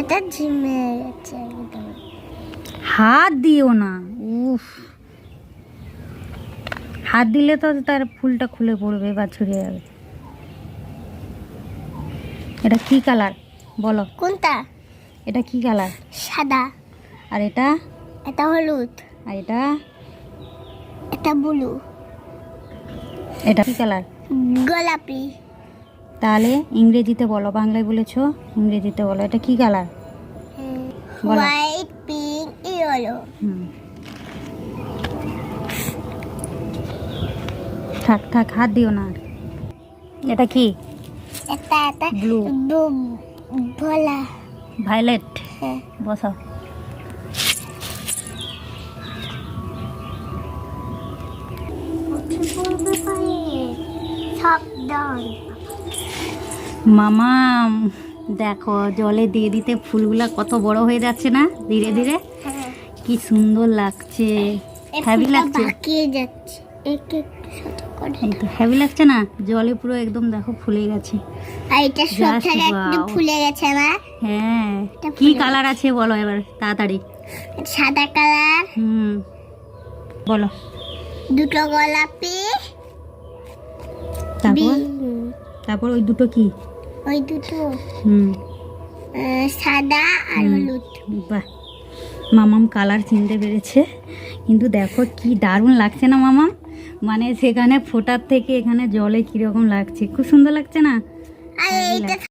এটা ঝিমে গেছে একদম। হাত দিও না, উফ, হাত দিলে তো তার ফুলটা খুলে পড়বে বা ছড়িয়ে যাবে। এটা কি কালার বলো? কোনটা? এটা কি কালার? সাদা। আর এটা? এটা হলুদ। আর এটা? এটা ব্লু। এটা কি কালার? গোলাপি। তাহলে ইংরেজিতে বলো, বাংলায় বলেছো, ইংরেজিতে বলো। এটা কি কালার? বলো। White, pink, yellow. থাক থাক, হাত দিও না আর। এটা কি? এটা ব্লু। ভোলা। ভায়োলেট। হ্যাঁ। বসাও। সাবধান। মামা দেখো, জলে দিয়ে দিতে ফুলগুলা কত বড় হয়ে যাচ্ছে না ধীরে ধীরে। কি সুন্দর লাগছে, হ্যাভি লাগছে। বাকিয়ে যাচ্ছে একটু একটু ছোট করে। এই তো হ্যাভি লাগছে না, জলে পুরো একদম দেখো ফুলে গেছে। আর এটা সব Just থেকে একটু wow. ফুলে গেছে আমার। হ্যাঁ, এটা কি ফুলে কালার আছে বলো এবার তাড়াতাড়ি। সাদা কালার, বলো। দুটো গোলাপি, তারপর তারপর ওই দুটো কি? ওই দুটো হুম সাদা আর হলুদ। বাহ, মামাম কালার চিনতে পেরেছে। কিন্তু দেখো কি দারুণ লাগছে না মামাম, মানে সেখানে ফোটার থেকে এখানে জলে কিরকম লাগছে, খুব সুন্দর লাগছে না? আর এইটা